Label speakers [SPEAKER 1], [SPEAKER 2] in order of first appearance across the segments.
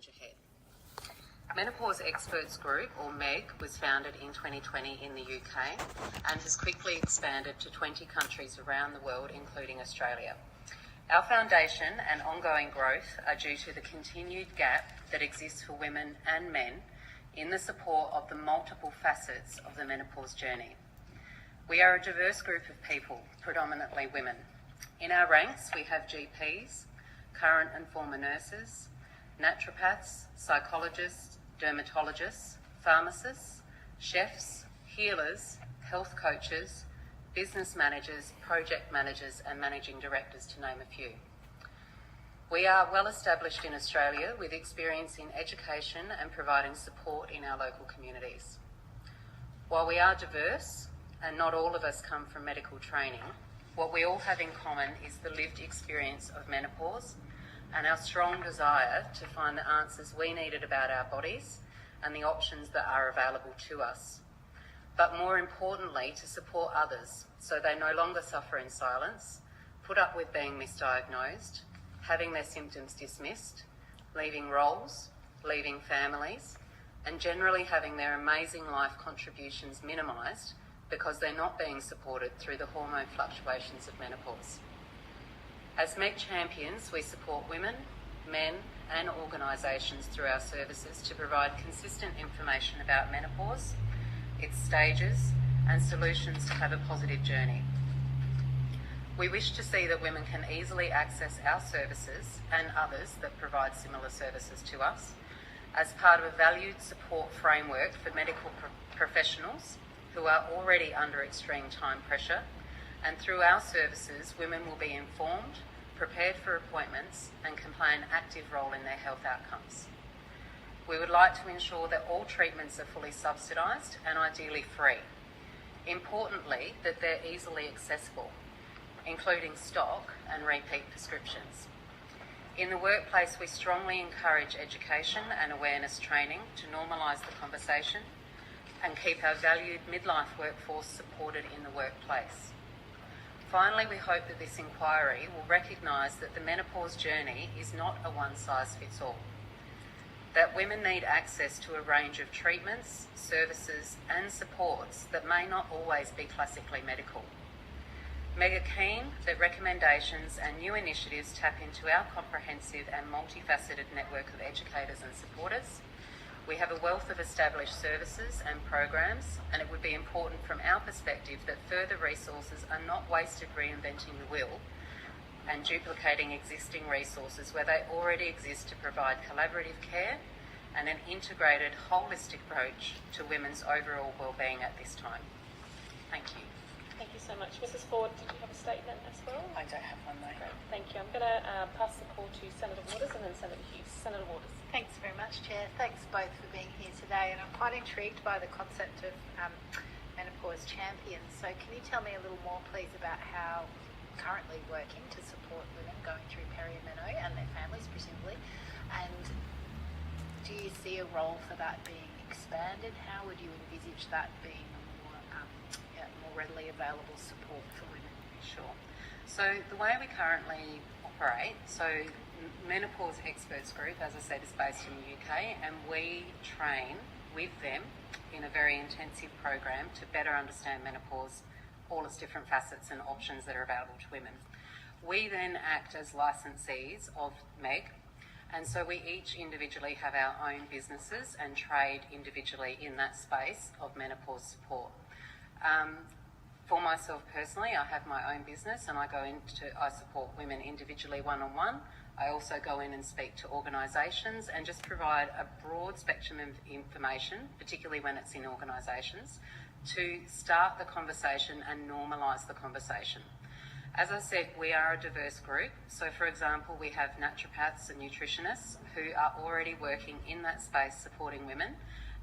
[SPEAKER 1] change ahead. Menopause Experts Group, or MEG, was founded in 2020 in the UK and has quickly expanded to 20 countries around the world, including Australia. Our foundation and ongoing growth are due to the continued gap that exists for women and men in the support of the multiple facets of the menopause journey. We are a diverse group of people, predominantly women. In our ranks, we have GPs, current and former nurses, naturopaths, psychologists, dermatologists, pharmacists, chefs, healers, health coaches, business managers, project managers and managing directors, to name a few. We are well established in Australia with experience in education and providing support in our local communities. While we are diverse and not all of us come from medical training, what we all have in common is the lived experience of menopause and our strong desire to find the answers we needed about our bodies and the options that are available to us. But more importantly, to support others so they no longer suffer in silence, put up with being misdiagnosed, having their symptoms dismissed, leaving roles, leaving families, and generally having their amazing life contributions minimised because they're not being supported through the hormone fluctuations of menopause. As MEG champions, we support women, men and organisations through our services to provide consistent information about menopause, its stages and solutions to have a positive journey. We wish to see that women can easily access our services and others that provide similar services to us as part of a valued support framework for medical professionals who are already under extreme time pressure, and through our services women will be informed, prepared for appointments and can play an active role in their health outcomes. We would like to ensure that all treatments are fully subsidised and ideally free. Importantly, that they're easily accessible, including stock and repeat prescriptions. In the workplace, we strongly encourage education and awareness training to normalise the conversation and keep our valued midlife workforce supported in the workplace. Finally, we hope that this inquiry will recognise that the menopause journey is not a one-size-fits-all, that women need access to a range of treatments, services and supports that may not always be classically medical. Mega keen that recommendations and new initiatives tap into our comprehensive and multifaceted network of educators and supporters. We have a wealth of established services and programs, and it would be important from our perspective that further resources are not wasted reinventing the wheel and duplicating existing resources where they already exist to provide collaborative care and an integrated, holistic approach to women's overall wellbeing at this time. Thank you.
[SPEAKER 2] Thank you so much. Mrs. Ford, did you have a statement as well?
[SPEAKER 1] I don't have one, though.
[SPEAKER 2] Great, thank you. I'm going to pass the call to Senator Waters and then Senator Hughes. Senator Waters.
[SPEAKER 3] Thanks very much, Chair. Thanks both for being here today, and I'm quite intrigued by the concept of menopause champions. So can you tell me a little more, please, about how you're currently working to support women going through perimeno and their families, presumably, and do you see a role for that being expanded? How would you envisage that being more readily available support for women?
[SPEAKER 1] Sure. So the way we currently operate, so Menopause Experts Group, as I said, is based in the UK, and we train with them in a very intensive program to better understand menopause, all its different facets and options that are available to women. We then act as licensees of MEG, and so we each individually have our own businesses and trade individually in that space of menopause support. For myself personally, I have my own business and I support women individually one-on-one. I also go in and speak to organisations and just provide a broad spectrum of information, particularly when it's in organisations, to start the conversation and normalise the conversation. As I said, we are a diverse group. So for example, we have naturopaths and nutritionists who are already working in that space supporting women.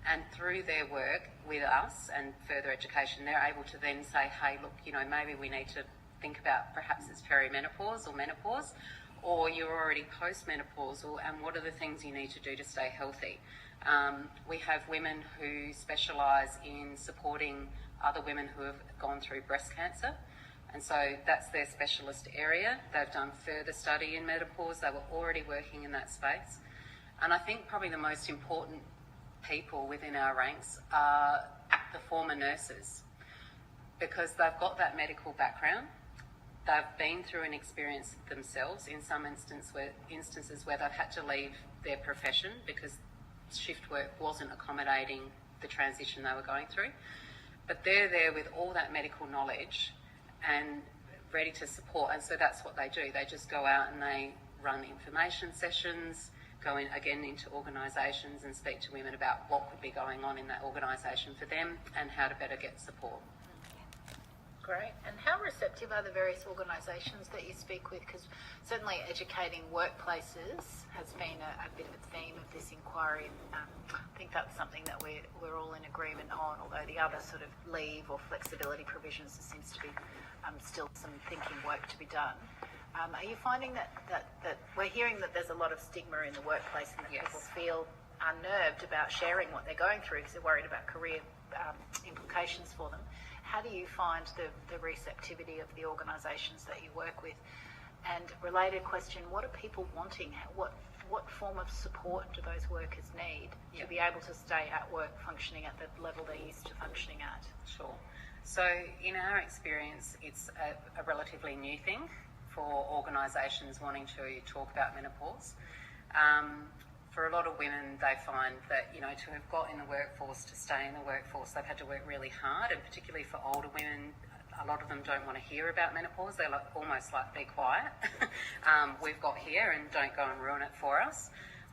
[SPEAKER 1] And through their work with us and further education, they're able to then say, hey, look, maybe we need to think about perhaps it's perimenopause or menopause, or you're already postmenopausal, and what are the things you need to do to stay healthy. We have women who specialise in supporting other women who have gone through breast cancer, and so that's their specialist area. They've done further study in menopause. They were already working in that space. And I think probably the most important people within our ranks are the former nurses, because they've got that medical background. They've been through an experience themselves in some instances where they've had to leave their profession because shift work wasn't accommodating the transition they were going through. But they're there with all that medical knowledge and ready to support. And so that's what they do. They just go out and they run information sessions, go in again into organisations and speak to women about what could be going on in that organisation for them and how to better get support.
[SPEAKER 3] Great. And how receptive are the various organisations that you speak with? Because certainly educating workplaces has been a bit of a theme of this inquiry. I think that's something that we're all in agreement on, although the other sort of leave or flexibility provisions, there seems to be still some thinking work to be done. Are you finding that we're hearing that there's a lot of stigma in the workplace and that people feel unnerved about sharing what they're going through because they're worried about career implications for them? How do you find the receptivity of the organisations that you work with? And related question, what are people wanting? What form of support do those workers need to be able to stay at work functioning at the level they're used to functioning at?
[SPEAKER 1] Sure. So in our experience, it's a relatively new thing for organisations wanting to talk about menopause. For a lot of women, they find that, to have got in the workforce, to stay in the workforce, they've had to work really hard, and particularly for older women, a lot of them don't want to hear about menopause. They're almost like, be quiet. We've got here and don't go and ruin it for us.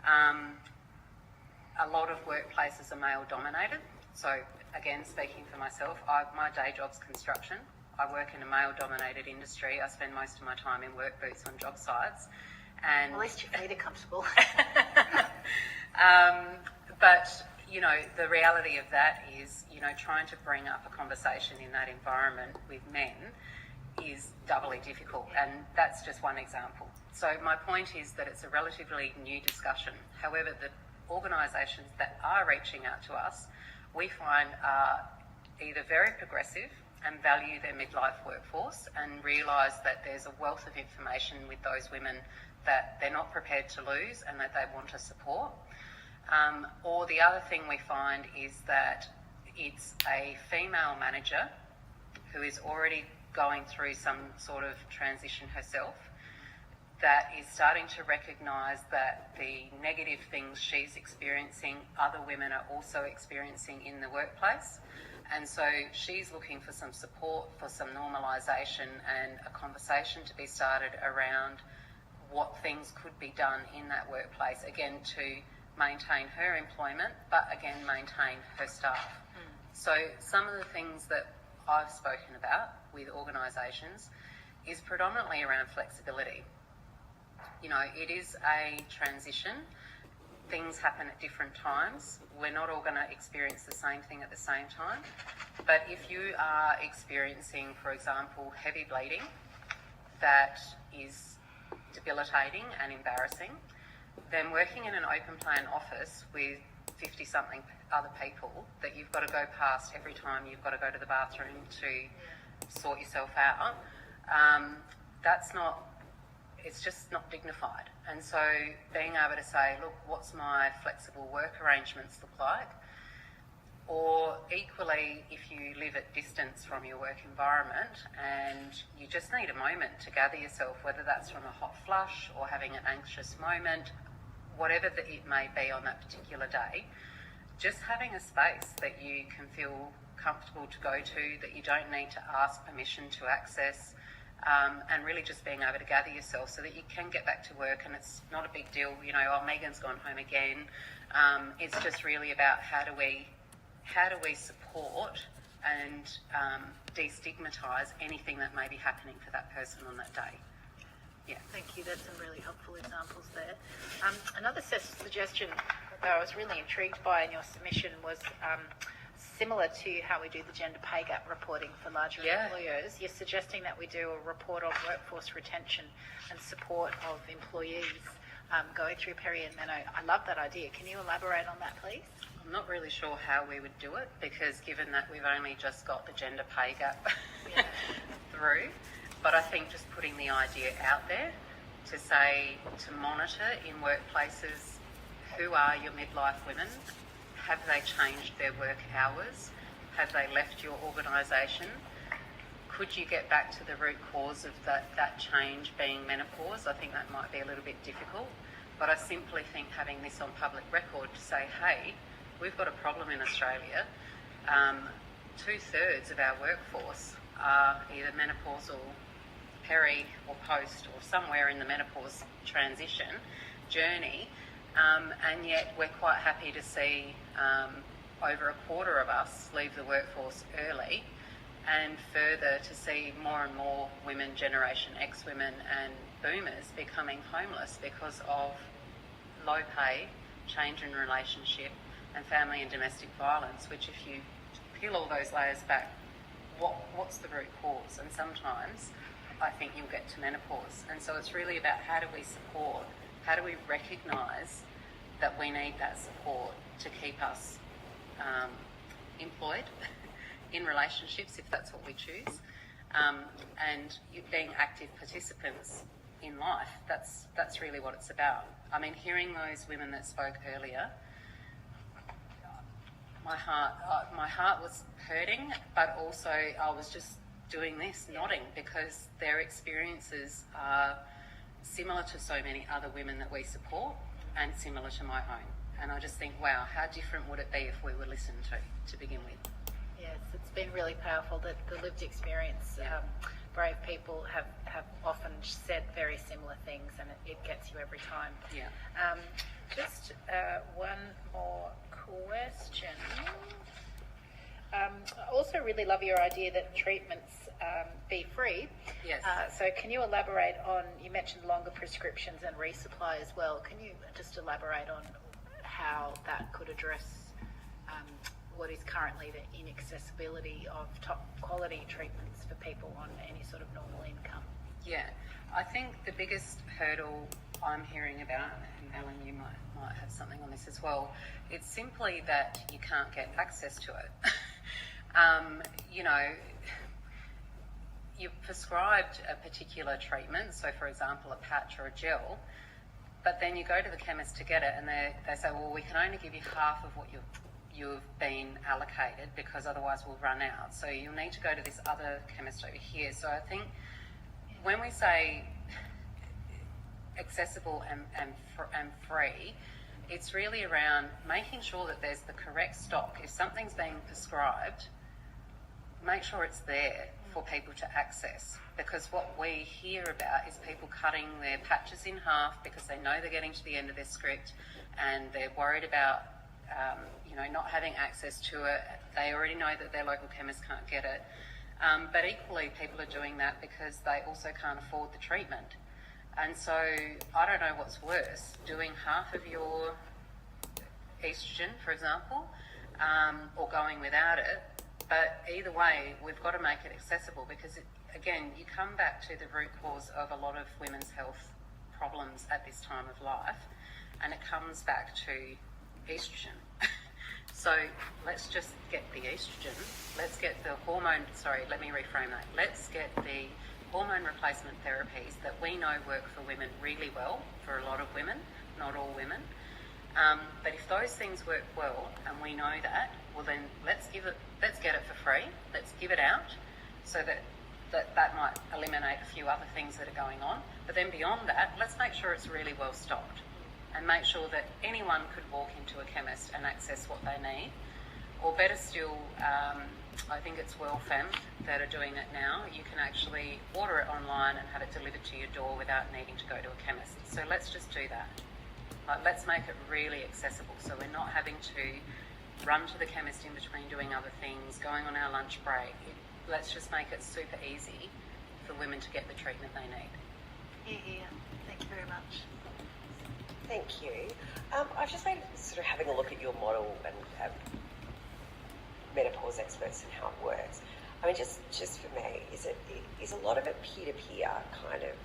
[SPEAKER 1] A lot of workplaces are male dominated. So again, speaking for myself, my day job's construction. I work in a male dominated industry. I spend most of my time in work boots on job sites. And
[SPEAKER 3] at least your feet are comfortable.
[SPEAKER 1] But, the reality of that is, trying to bring up a conversation in that environment with men is doubly difficult. And that's just one example. So my point is that it's a relatively new discussion. However, the organisations that are reaching out to us, we find are either very progressive and value their midlife workforce and realise that there's a wealth of information with those women that they're not prepared to lose and that they want to support. Or the other thing we find is that it's a female manager who is already going through some sort of transition herself that is starting to recognise that the negative things she's experiencing, other women are also experiencing in the workplace. And so she's looking for some support, for some normalisation and a conversation to be started around what things could be done in that workplace, again, to maintain her employment, but again, maintain her staff. So some of the things that I've spoken about with organisations is predominantly around flexibility. It is a transition. Things happen at different times. We're not all going to experience the same thing at the same time. But if you are experiencing, for example, heavy bleeding that is debilitating and embarrassing, then working in an open plan office with 50-something other people that you've got to go past every time you've got to go to the bathroom to sort yourself out, it's just not dignified. And so being able to say, look, what's my flexible work arrangements look like? Or equally, if you live at distance from your work environment and you just need a moment to gather yourself, whether that's from a hot flush or having an anxious moment, whatever that it may be on that particular day, just having a space that you can feel comfortable to go to, that you don't need to ask permission to access, and really just being able to gather yourself so that you can get back to work and it's not a big deal, Megan's gone home again. It's just really about how do we support and destigmatise anything that may be happening for that person on that day. Yeah.
[SPEAKER 3] Thank you. That's some really helpful examples there. Another suggestion that I was really intrigued by in your submission was similar to how we do the gender pay gap reporting for larger employers. You're suggesting that we do a report on workforce retention and support of employees going through peri and meno. I love that idea. Can you elaborate on that, please?
[SPEAKER 1] I'm not really sure how we would do it because given that we've only just got the gender pay gap through, but I think just putting the idea out there to say, to monitor in workplaces who are your midlife women? Have they changed their work hours? Have they left your organisation? Could you get back to the root cause of that change being menopause? I think that might be a little bit difficult, but I simply think having this on public record to say, hey, we've got a problem in Australia. 2/3 of our workforce are either menopausal, peri or post or somewhere in the menopause transition journey, and yet we're quite happy to see over a quarter of us leave the workforce early, and further to see more and more women, Generation X women and boomers becoming homeless because of low pay, change in relationship and family and domestic violence, which if you peel all those layers back, what's the root cause? And sometimes I think you'll get to menopause. And so it's really about how do we support, how do we recognise that we need that support to keep us employed in relationships, if that's what we choose, and being active participants in life. That's really what it's about. I mean, hearing those women that spoke earlier, my heart was hurting, but also I was just doing this, nodding, because their experiences are similar to so many other women that we support and similar to my own. And I just think, wow, how different would it be if we were listened to begin with?
[SPEAKER 3] Yes, it's been really powerful that the lived experience. Brave people have often said very similar things, and it gets you every time.
[SPEAKER 1] Yeah.
[SPEAKER 3] Just one more question. I also really love your idea that treatments be free.
[SPEAKER 1] Yes.
[SPEAKER 3] So can you elaborate on, you mentioned longer prescriptions and resupply as well. Can you just elaborate on how that could address what is currently the inaccessibility of top quality treatments for people on any sort of normal income?
[SPEAKER 1] Yeah, I think the biggest hurdle I'm hearing about, and Ellen, you might have something on this as well, it's simply that you can't get access to it. You're prescribed a particular treatment, so for example a patch or a gel, but then you go to the chemist to get it and they say, well, we can only give you half of what you've been allocated because otherwise we'll run out. So you'll need to go to this other chemist over here. So I think when we say accessible and free, it's really around making sure that there's the correct stock. If something's being prescribed, make sure it's there for people to access, because what we hear about is people cutting their patches in half because they know they're getting to the end of their script and they're worried about not having access to it. They already know that their local chemist can't get it, but equally people are doing that because they also can't afford the treatment. And so I don't know what's worse, doing half of your estrogen, for example, or going without it. But either way, we've got to make it accessible because, again, you come back to the root cause of a lot of women's health problems at this time of life, and it comes back to estrogen. So let's just get the estrogen. Let's get the let me reframe that. Let's get the hormone replacement therapies that we know work for women really well, for a lot of women, not all women. But if those things work well, and we know that, well then let's get it for free. Let's give it out, so that might eliminate a few other things that are going on. But then beyond that, let's make sure it's really well stocked, and make sure that anyone could walk into a chemist and access what they need. Or better still, I think it's WellFem that are doing it now. You can actually order it online and have it delivered to your door without needing to go to a chemist. So let's just do that. Let's make it really accessible, so we're not having to run to the chemist in between doing other things, going on our lunch break. Let's just make it super easy for women to get the treatment they need.
[SPEAKER 3] Yeah. Thank you very much.
[SPEAKER 4] Thank you. I've just been sort of having a look at your model and menopause experts and how it works. I mean, just for me, is a lot of it peer-to-peer kind of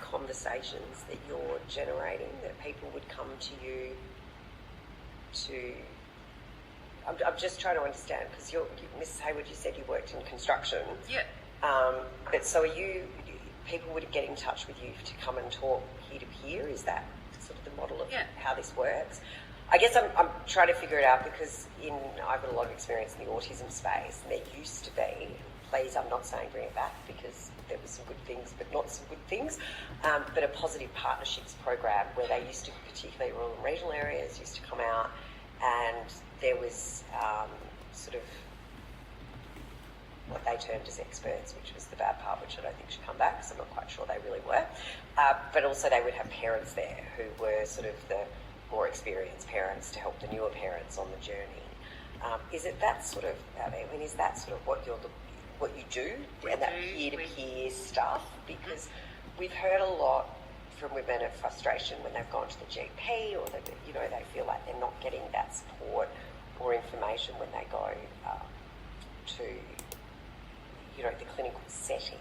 [SPEAKER 4] conversations that you're generating, that people would come to you to... I'm just trying to understand, because Mrs. Hayward, you said you worked in construction.
[SPEAKER 1] Yeah.
[SPEAKER 4] But so people would get in touch with you to come and talk peer-to-peer? Is that sort of the model of
[SPEAKER 1] Yeah.
[SPEAKER 4] how this works. I guess I'm trying to figure it out because I've got a lot of experience in the autism space, and there used to be, please, I'm not saying bring it back because there were some good things but not some good things, but a positive partnerships program where they used to, particularly rural and regional areas, used to come out, and there was sort of what they termed as experts, which was the bad part, which I don't think should come back because I'm not quite sure they really were. But also they would have parents there who were sort of the more experienced parents to help the newer parents on the journey. Is it that sort of, is that sort of what you do, and that peer-to-peer stuff? Because we've heard a lot from women of frustration when they've gone to the GP, or they feel like they're not getting that support or information when they go to the clinical setting.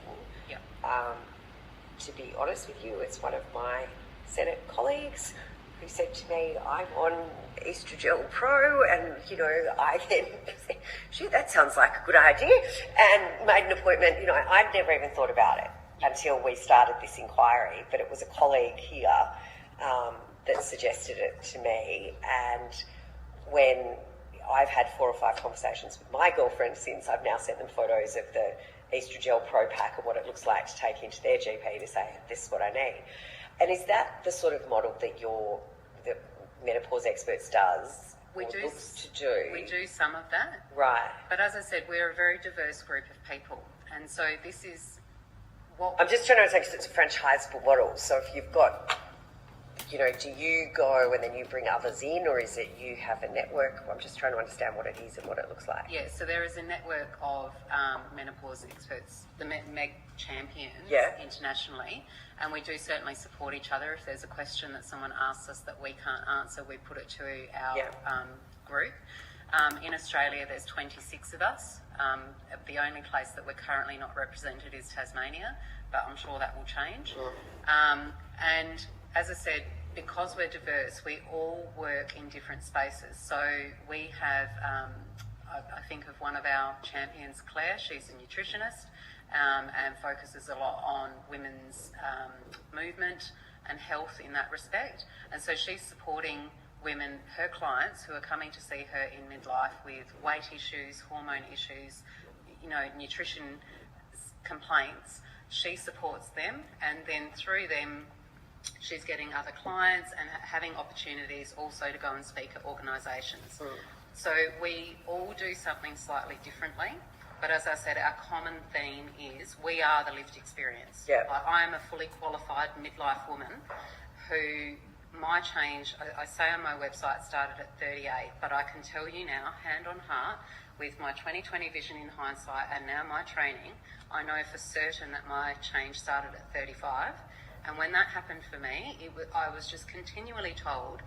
[SPEAKER 1] Yeah.
[SPEAKER 4] To be honest with you, it's one of my Senate colleagues who said to me, I'm on Estrogel Pro, and I then said, shoot, that sounds like a good idea, and made an appointment. I'd never even thought about it until we started this inquiry, but it was a colleague here that suggested it to me. And when I've had 4 or 5 conversations with my girlfriend since, I've now sent them photos of the Estrogel Pro pack and what it looks like to take into their GP to say, this is what I need. And is that the sort of model that the Menopause Experts does? Looks to do?
[SPEAKER 1] We do some of that.
[SPEAKER 4] Right.
[SPEAKER 1] But as I said, we're a very diverse group of people. And so this is what...
[SPEAKER 4] I'm just trying to understand, because it's a franchisable model. So if you've got, do you go and then you bring others in, or is it you have a network? I'm just trying to understand what it is and what it looks like.
[SPEAKER 1] Yeah, so there is a network of menopause experts, the MEG champions internationally, and we do certainly support each other. If there's a question that someone asks us that we can't answer, we put it to our group. In Australia, there's 26 of us. The only place that we're currently not represented is Tasmania, but I'm sure that will change. And as I said, because we're diverse, we all work in different spaces. So we have, I think of one of our champions, Claire. She's a nutritionist and focuses a lot on women's movement and health in that respect. And so she's supporting women, her clients, who are coming to see her in midlife with weight issues, hormone issues, nutrition complaints. She supports them, and then through them, she's getting other clients and having opportunities also to go and speak at organisations. So we all do something slightly differently, but as I said, our common theme is we are the lived experience.
[SPEAKER 4] Yeah.
[SPEAKER 1] I am a fully qualified midlife woman who, my change, I say on my website, started at 38, but I can tell you now, hand on heart, with my 20/20 vision in hindsight and now my training, I know for certain that my change started at 35. And when that happened for me, I was just continually told,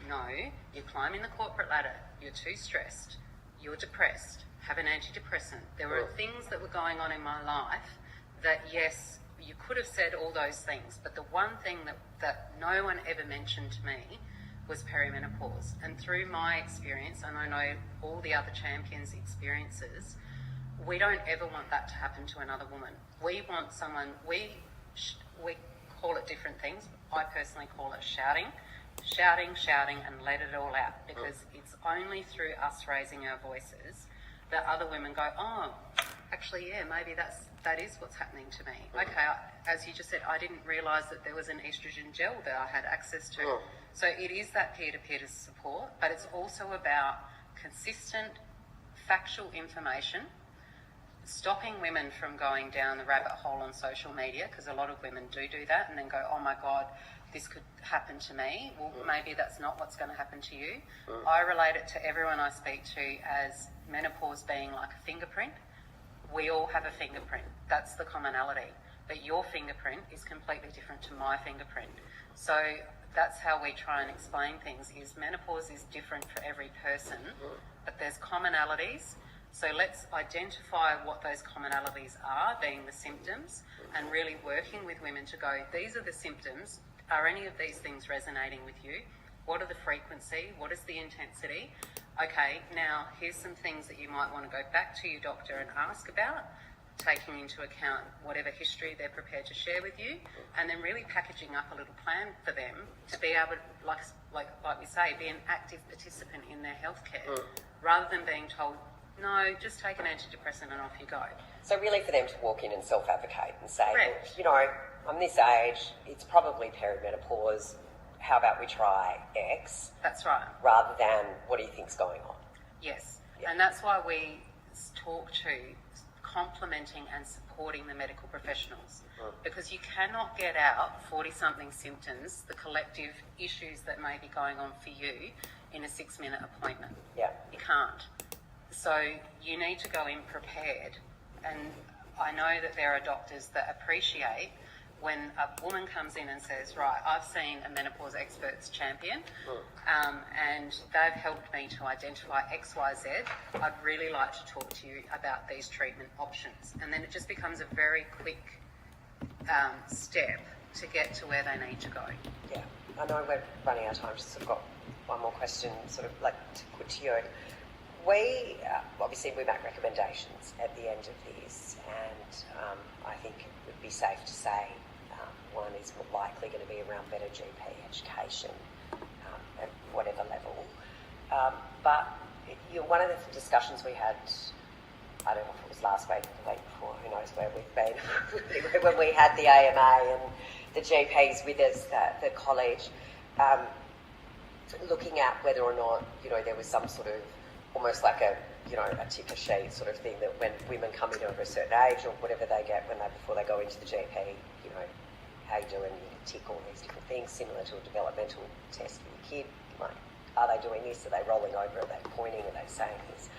[SPEAKER 1] no, you're climbing the corporate ladder, you're too stressed, you're depressed, have an antidepressant. There were things that were going on in my life that, yes, you could have said all those things, but the one thing that no one ever mentioned to me was perimenopause. And through my experience, and I know all the other champions' experiences, we don't ever want that to happen to another woman. We want someone, we call it different things. I personally call it shouting, and let it all out, because it's only through us raising our voices that other women go, oh, actually, yeah, maybe that is what's happening to me. Okay, as you just said, I didn't realise that there was an estrogen gel that I had access to. So it is that peer-to-peer support, but it's also about consistent, factual information, stopping women from going down the rabbit hole on social media, because a lot of women do that and then go, oh my God, this could happen to me. Well, maybe that's not what's going to happen to you. I relate it to everyone I speak to as menopause being like a fingerprint. We all have a fingerprint. That's the commonality. But your fingerprint is completely different to my fingerprint. So that's how we try and explain things, is menopause is different for every person, but there's commonalities. So let's identify what those commonalities are, being the symptoms, and really working with women to go, these are the symptoms. Are any of these things resonating with you? What are the frequency? What is the intensity? Okay, now here's some things that you might want to go back to your doctor and ask about. taking into account whatever history they're prepared to share with you, and then really packaging up a little plan for them to be able to, like we say, be an active participant in their healthcare, rather than being told, no, just take an antidepressant and off you go.
[SPEAKER 4] So really for them to walk in and self-advocate and say,
[SPEAKER 1] Correct.
[SPEAKER 4] you know, I'm this age, it's probably perimenopause, how about we try X?
[SPEAKER 1] That's right.
[SPEAKER 4] Rather than, what do you think's going on?
[SPEAKER 1] Yes.
[SPEAKER 4] Yeah.
[SPEAKER 1] And that's why we talk to complementing and supporting the medical professionals, because you cannot get out 40-something symptoms, the collective issues that may be going on for you, in a 6-minute appointment.
[SPEAKER 4] Yeah.
[SPEAKER 1] You can't. So you need to go in prepared. And I know that there are doctors that appreciate when a woman comes in and says, right, I've seen a menopause experts champion, and they've helped me to identify X, Y, Z. I'd really like to talk to you about these treatment options. And then it just becomes a very quick step to get to where they need to go.
[SPEAKER 4] Yeah. I know we're running out of time, just sort of got one more question sort of like to put to you. We, obviously we make recommendations at the end of this, and I think it would be safe to say one is likely going to be around better GP education at whatever level. But one of the discussions we had, I don't know if it was last week or the week before, who knows where we've been, when we had the AMA and the GPs with us at the college, looking at whether or not, there was some sort of almost like a ticker sheet sort of thing that when women come in over a certain age or whatever they get before they go into the GP, how you doing, you can tick all these different things, similar to a developmental test for your kid. Like, are they doing this? Are they rolling over? Are they pointing? Are they saying this?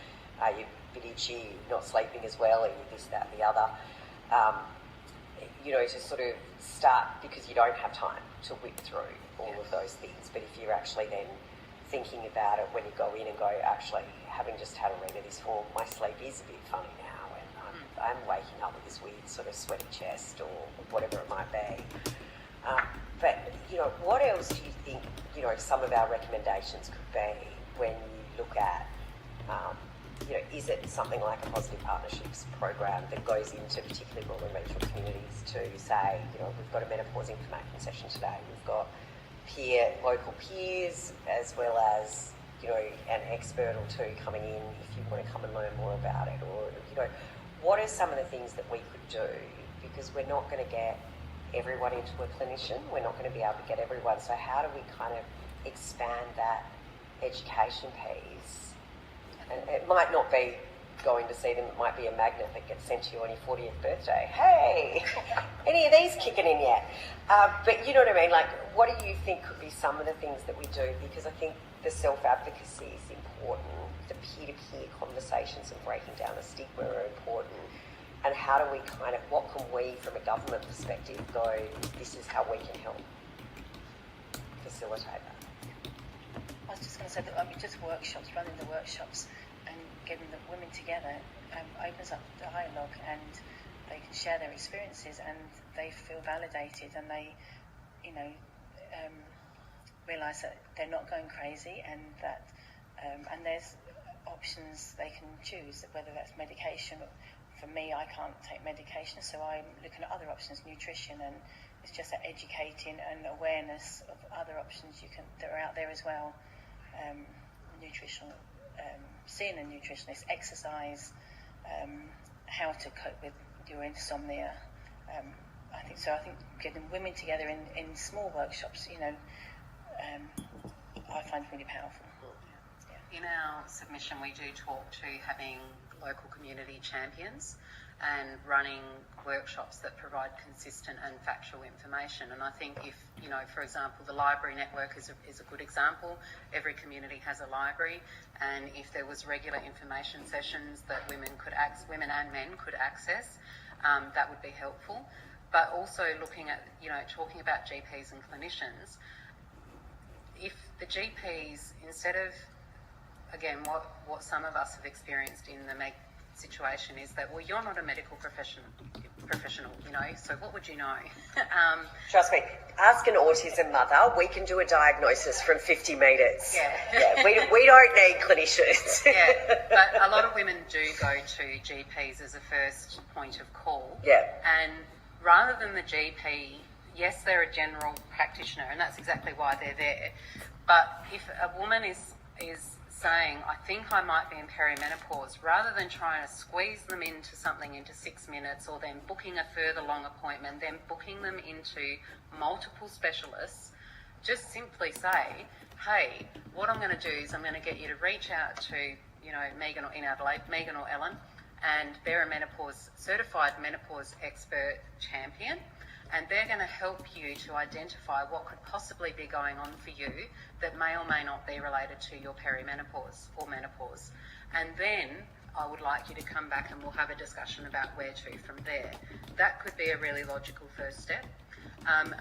[SPEAKER 4] Are you a bit itchy, not sleeping as well? Are you this, that, the other? To sort of start, because you don't have time to whip through all of those things. But if you're actually then thinking about it when you go in and go, actually, having just had a read of this form, my sleep is a bit funny now, and I'm waking up with this weird sort of sweaty chest or whatever it might be. But, what else do you think, some of our recommendations could be when you look at, is it something like a positive partnerships program that goes into particularly rural and regional communities to say, we've got a menopause information session today, we've got local peers, as well as, an expert or two coming in if you want to come and learn more about it, or, what are some of the things that we could do? Because we're not going to get everyone into a clinician, we're not going to be able to get everyone, so how do we kind of expand that education piece? And it might not be going to see them, it might be a magnet that gets sent to you on your 40th birthday. Hey, any of these kicking in yet? But you know what I mean? Like, what do you think could be some of the things that we do? Because I think the self-advocacy is important. The peer-to-peer conversations and breaking down the stigma are important. And how do we what can we, from a government perspective, go, this is how we can help facilitate that?
[SPEAKER 5] I was just going to say that just workshops, running the workshops and getting the women together opens up dialogue, and they can share their experiences and they feel validated, and they, realise that they're not going crazy, and that and there's options they can choose, whether that's medication. For me, I can't take medication, so I'm looking at other options, nutrition, and it's just that educating and awareness of other options that are out there as well. Nutritional, seeing a nutritionist, exercise, how to cope with your insomnia. I think getting women together in small workshops, I find really powerful.
[SPEAKER 1] In our submission, we do talk to having local community champions and running workshops that provide consistent and factual information. And I think if, for example, the library network is a good example. Every community has a library, and if there was regular information sessions that women and men could access, that would be helpful. But also looking at, talking about GPs and clinicians, if the GPs, instead of, again, what some of us have experienced in the situation is that, well, you're not a medical professional. professional, so what would you know?
[SPEAKER 4] Trust me, ask an autism mother. We can do a diagnosis from 50 metres.
[SPEAKER 1] Yeah.
[SPEAKER 4] We don't need clinicians.
[SPEAKER 1] Yeah, but a lot of women do go to GPs as a first point of call.
[SPEAKER 4] Yeah.
[SPEAKER 1] And rather than the GP, yes, they're a general practitioner, and that's exactly why they're there. But if a woman is saying, I think I might be in perimenopause, rather than trying to squeeze them into something into 6 minutes, or then booking a further long appointment, then booking them into multiple specialists, just simply say, hey, what I'm going to do is I'm going to get you to reach out to, Megan or in Adelaide, Megan or Ellen, and they're a certified menopause expert champion, and they're going to help you to identify what could possibly be going on for you that may or may not be related to your perimenopause or menopause. And then I would like you to come back and we'll have a discussion about where to from there. That could be a really logical first step.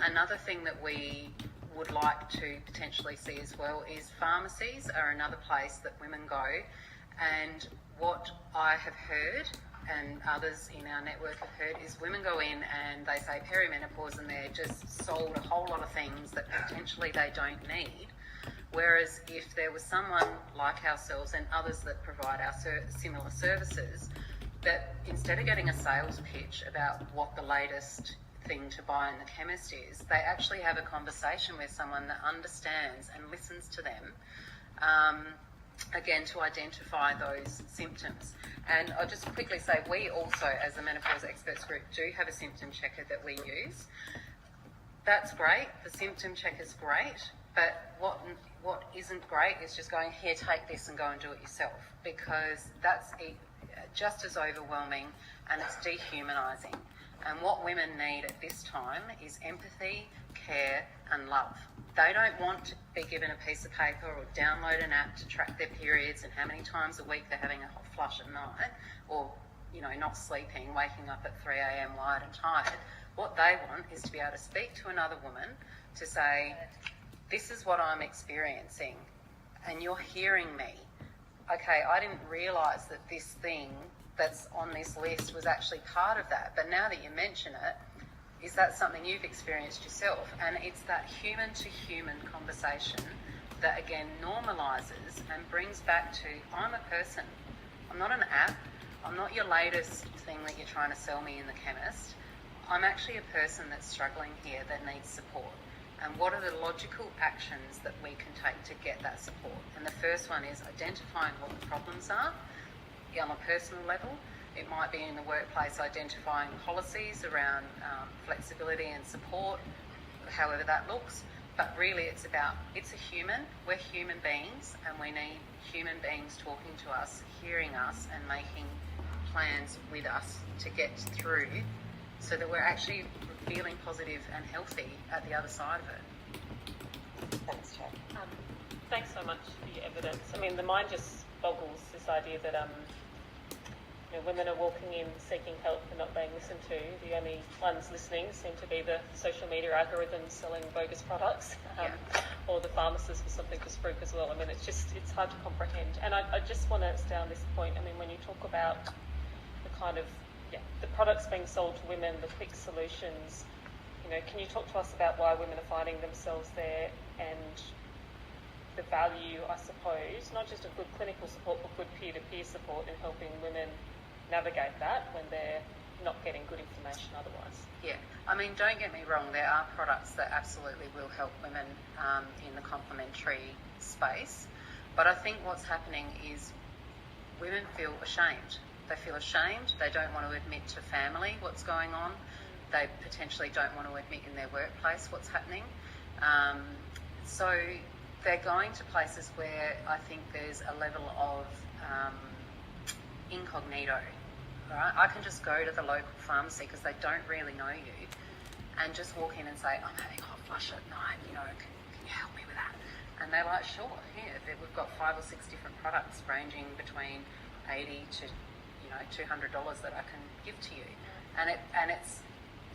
[SPEAKER 1] Another thing that we would like to potentially see as well is pharmacies are another place that women go. And what I have heard and others in our network have heard is women go in and they say perimenopause and they're just sold a whole lot of things that potentially they don't need. Whereas if there was someone like ourselves and others that provide our similar services, that instead of getting a sales pitch about what the latest thing to buy in the chemist is, they actually have a conversation with someone that understands and listens to them, again, to identify those symptoms. And I'll just quickly say, we also, as the Menopause Experts Group, do have a symptom checker that we use. That's great. The symptom checker's great. But what isn't great is just going, here, take this and go and do it yourself, because that's just as overwhelming and it's dehumanising. And what women need at this time is empathy, care and love. They don't want to be given a piece of paper or download an app to track their periods and how many times a week they're having a hot flush at night, or not sleeping, waking up at 3 a.m. wired and tired. What they want is to be able to speak to another woman to say, this is what I'm experiencing and you're hearing me. Okay, I didn't realise that this thing that's on this list was actually part of that, but now that you mention it, is that something you've experienced yourself? And it's that human-to-human conversation that, again, normalises and brings back to, I'm a person. I'm not an app. I'm not your latest thing that you're trying to sell me in the chemist. I'm actually a person that's struggling here that needs support. And what are the logical actions that we can take to get that support? And the first one is identifying what the problems are on a personal level. It might be in the workplace identifying policies around flexibility and support, however that looks. But really it's a human, we're human beings, and we need human beings talking to us, hearing us and making plans with us to get through so that we're actually feeling positive and healthy at the other side of it.
[SPEAKER 4] Thanks, Chad.
[SPEAKER 2] Thanks so much for your evidence. I mean, the mind just boggles, this idea that women are walking in seeking help and not being listened to. The only ones listening seem to be the social media algorithms selling bogus products, or the pharmacists with something to spruik as well. I mean, it's hard to comprehend. And I just want to stay on this point. I mean, when you talk about the kind of, the products being sold to women, the quick solutions, can you talk to us about why women are finding themselves there and the value, I suppose, not just of good clinical support, but good peer-to-peer support in helping women navigate that when they're not getting good information otherwise?
[SPEAKER 1] Yeah, I mean, don't get me wrong, there are products that absolutely will help women in the complementary space, but I think what's happening is women feel ashamed. They feel ashamed, they don't want to admit to family what's going on, they potentially don't want to admit in their workplace what's happening. So they're going to places where I think there's a level of incognito. Right? I can just go to the local pharmacy because they don't really know you and just walk in and say, I'm having a hot flush at night, can you help me with that? And they're like, sure, here, we've got 5 or 6 different products ranging between $80 to $200 that I can give to you. And it's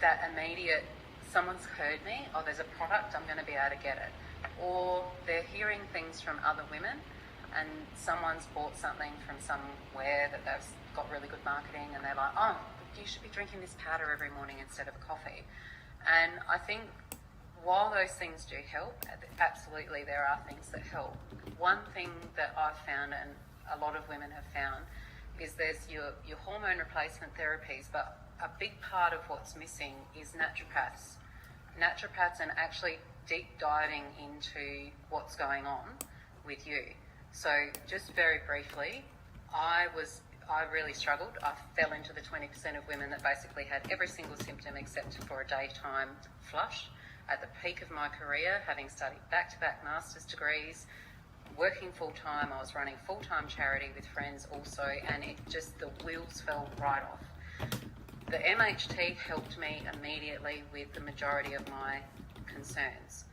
[SPEAKER 1] that immediate, someone's heard me, there's a product, I'm going to be able to get it. Or they're hearing things from other women and someone's bought something from somewhere that they've got really good marketing and they're like, you should be drinking this powder every morning instead of a coffee. And I think while those things do help, absolutely there are things that help. One thing that I've found, and a lot of women have found, is there's your hormone replacement therapies, but a big part of what's missing is naturopaths. Naturopaths and actually deep diving into what's going on with you. So just very briefly, I really struggled. I fell into the 20% of women that basically had every single symptom except for a daytime flush. At the peak of my career, having studied back-to-back master's degrees, working full-time, I was running full-time charity with friends also, and it just, the wheels fell right off. The MHT helped me immediately with the majority of my concerns,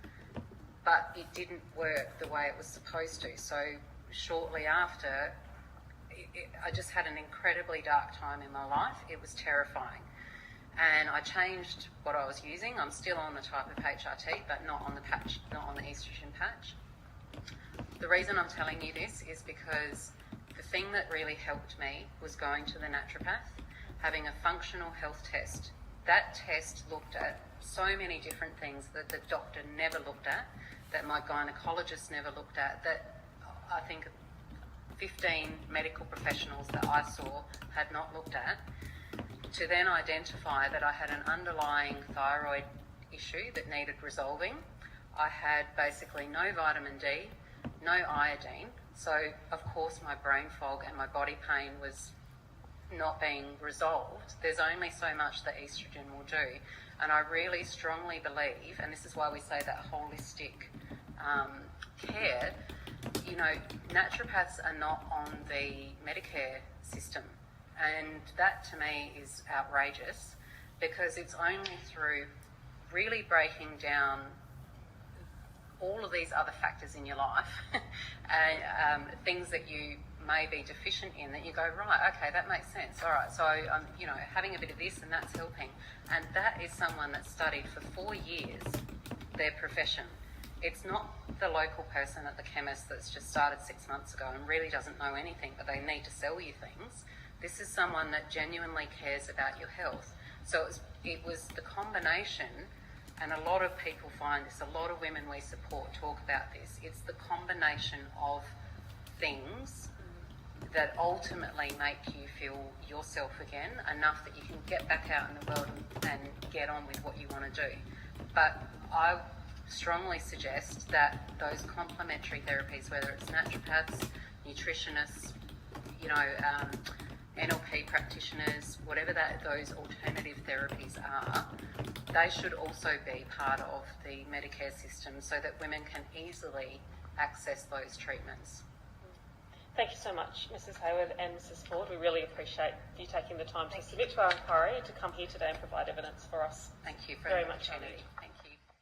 [SPEAKER 1] but it didn't work the way it was supposed to. So shortly after, I just had an incredibly dark time in my life. It was terrifying. And I changed what I was using. I'm still on the type of HRT, but not on the patch, not on the estrogen patch. The reason I'm telling you this is because the thing that really helped me was going to the naturopath, having a functional health test. That test looked at so many different things that the doctor never looked at, that my gynecologist never looked at, that I think 15 medical professionals that I saw had not looked at, to then identify that I had an underlying thyroid issue that needed resolving. I had basically no vitamin D, no iodine, so of course my brain fog and my body pain was not being resolved. There's only so much that estrogen will do, and I really strongly believe, and this is why we say that holistic care, you know, naturopaths are not on the Medicare system, and that to me is outrageous, because it's only through really breaking down all of these other factors in your life and things that you may be deficient in, that you go, right, okay, that makes sense. All right, so I'm, you know, having a bit of this and that's helping. And that is someone that studied for 4 years their profession. It's not the local person at the chemist that's just started 6 months ago and really doesn't know anything, but they need to sell you things. This is someone that genuinely cares about your health. So it was the combination, and a lot of people find this, a lot of women we support talk about this. It's the combination of things that ultimately make you feel yourself again, enough that you can get back out in the world and get on with what you want to do. But I strongly suggest that those complementary therapies, whether it's naturopaths, nutritionists, you know, NLP practitioners, whatever those alternative therapies are, they should also be part of the Medicare system so that women can easily access those treatments.
[SPEAKER 2] Thank you so much, Mrs. Hayward and Mrs. Ford. We really appreciate you taking the time to submit to our inquiry and to come here today and provide evidence for us.
[SPEAKER 1] Thank you for
[SPEAKER 2] very
[SPEAKER 1] the
[SPEAKER 2] much
[SPEAKER 1] opportunity.
[SPEAKER 2] indeed.